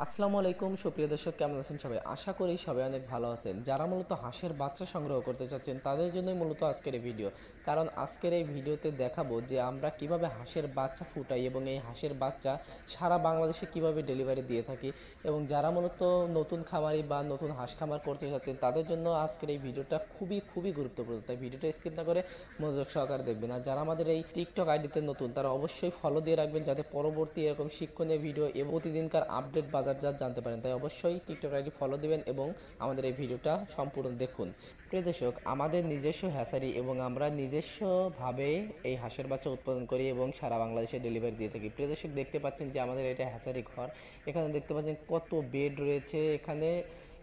আসসালামু আলাইকুম সুপ্রিয় দর্শক, কেমন আছেন সবাই? আশা করি সবাই অনেক ভালো আছেন। যারা মূলত হাঁসের বাচ্চা সংগ্রহ করতে চাচ্ছেন তাদের জন্যই মূলত আজকের এই ভিডিও। কারণ আজকের এই ভিডিওতে দেখাবো যে আমরা কিভাবে হাঁসের বাচ্চা ফুটাই এবং এই হাঁসের বাচ্চা সারা বাংলাদেশে কিভাবে ডেলিভারি দিয়ে থাকি। এবং যারা মূলত নতুন খামারি বা নতুন হাঁস খামার করতে চাচ্ছেন তাদের জন্য আজকের এই ভিডিওটা খুবই খুবই গুরুত্বপূর্ণ। তাই ভিডিওটা স্কিপ না করে মনোযোগ সহকারে দেখবেন। আর যারা আমাদের এই টিকটক আইডিতে নতুন তারা অবশ্যই ফলো দিয়ে রাখবেন, যাতে পরবর্তী এরকম শিক্ষণীয় ভিডিও এবং প্রতিদিনকার আপডেট বাজারজাত জানতে পারেন। তাই অবশ্যই টিকটক আইডি ফলো দিবেন এবং আমাদের এই ভিডিওটা সম্পূর্ণ দেখুন। প্রিয় দর্শক, আমাদের নিজস্ব হ্যাচারি এবং আমরা নিজস্বভাবে এই হাঁসের বাচ্চা উৎপাদন করি এবং সারা বাংলাদেশে ডেলিভারি দিয়ে থাকি। প্রিয় দর্শক, দেখতে পাচ্ছেন যে আমাদের এটা হ্যাচারি ঘর। এখানে দেখতে পাচ্ছেন কত বেড রয়েছে। এখানে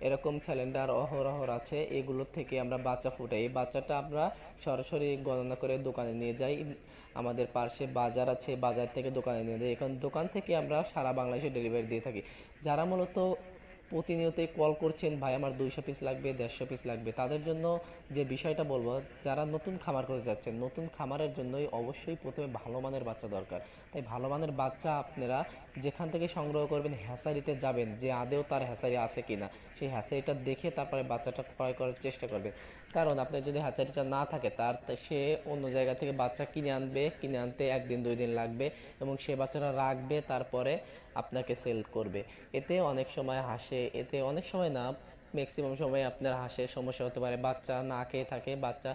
এরকম সিলিন্ডার অহরহর আছে, এগুলোর থেকে আমরা বাচ্চা ফুটাই। এই বাচ্চাটা আমরা সরাসরি গণনা করে দোকানে নিয়ে যাই। আমাদের পাশে বাজার আছে, বাজার থেকে দোকানে নিয়ে যাই। এখন দোকান থেকে আমরা সারা বাংলাদেশে ডেলিভারি দিয়ে থাকি। যারা মূলত প্রতিনিয়তই কল করছেন, ভাই আমার 200 পিস লাগবে, 150 পিস লাগবে, তাদের জন্য যে বিষয়টা বলবো, যারা নতুন খামার করতে যাচ্ছেন, নতুন খামারের জন্যই অবশ্যই প্রথমে ভালো মানের বাচ্চা দরকার। তাই ভালো মানের বাচ্চা আপনারা যেখান থেকে সংগ্রহ করবেন, হ্যাচারিতে যাবেন যে আদেও তার হ্যাচারি আছে কিনা, সেই হ্যাচারিটা দেখে তারপরে বাচ্চাটা ক্রয় করার চেষ্টা করবেন। কারণ আপনার যদি হ্যাচারিটা না থাকে, সে অন্য জায়গা থেকে বাচ্চা কিনে আনবে, কিনে আনতে 1 দিন 2 দিন লাগবে এবং সে বাচ্চাটা রাখবে, তারপরে আপনাকে সেল করবে। এতে অনেক সময় না, ম্যাক্সিমাম সময় আপনার হাঁসের সমস্যা হতে পারে, বাচ্চা না খেয়ে থাকে, বাচ্চা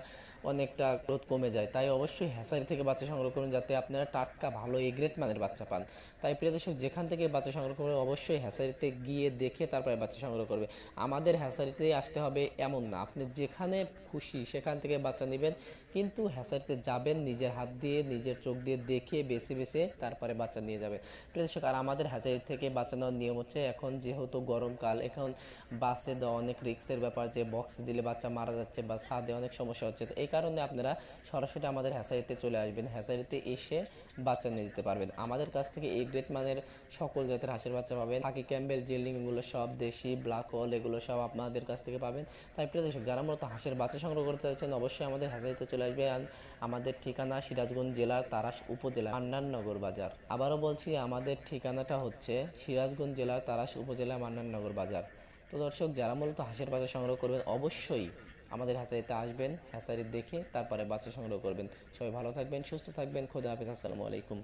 অনেকটা গ্রোথ কমে যায়। তাই অবশ্যই হ্যাচারি থেকে বাচ্চা সংগ্রহ করুন, যাতে আপনারা টাটকা ভালো এ গ্রেড মানের বাচ্চা পান। তাই প্রিয় দর্শক, যেখান থেকে বাচ্চা সংগ্রহ করবে অবশ্যই হ্যাচারিতে গিয়ে দেখে তারপরে বাচ্চা সংগ্রহ করবে। আমাদের হ্যাচারিতেই আসতে হবে এমন না, আপনি যেখানে খুশি সেখান থেকে বাচ্চা নেবেন, কিন্তু হ্যাচারিতে যাবেন নিজের হাত দিয়ে, নিজের চোখ দিয়ে দেখে বেছে বেছে তারপরে বাচ্চা নিয়ে যাবে। প্রিয় দর্শক, আর আমাদের হ্যাচারি থেকে বাচ্চা নেওয়ার নিয়ম হচ্ছে, এখন যেহেতু গরমকাল, এখন বাসে দেওয়া অনেক রিস্কের ব্যাপার, যে বক্স দিলে বাচ্চা মারা যাচ্ছে বা ছাদে অনেক সমস্যা হচ্ছে। তো এই কারণে আপনারা সরাসরি আমাদের হ্যাচারিতে চলে আসবেন, হ্যাচারিতে এসে বাচ্চা নিয়ে যেতে পারবেন। আমাদের কাছ থেকে এ গ্রেড মানের সকল জাতের হাঁসের বাচ্চা পাবেন। হাকি ক্যাম্বেল, জেলিং, এগুলো সব দেশি, ব্ল্যাক হোল, এগুলো সব আপনাদের কাছ থেকে পাবেন। তাই প্রিয় দর্শক, যারা মূলত হাঁসের বাচ্চা সংগ্রহ করতে চাচ্ছেন অবশ্যই আমাদের হ্যাচারিতে চলে আসবেন। আমাদের ঠিকানা সিরাজগঞ্জ জেলার তারাস উপজেলা, মান্নাননগর বাজার। আবারও বলছি, আমাদের ঠিকানাটা হচ্ছে সিরাজগঞ্জ জেলার তারাস উপজেলা, মান্নাননগর বাজার। তো দর্শক, যারা মূলত হাঁসের বাচ্চা সংগ্রহ করবেন অবশ্যই আমাদের হ্যাচারিতে আসবেন, হ্যাচারি দেখে তারপরে বাচ্চা সংগ্রহ করবেন। সবাই ভালো থাকবেন, সুস্থ থাকবেন, খোদা হাফেজ, আসসালামু আলাইকুম।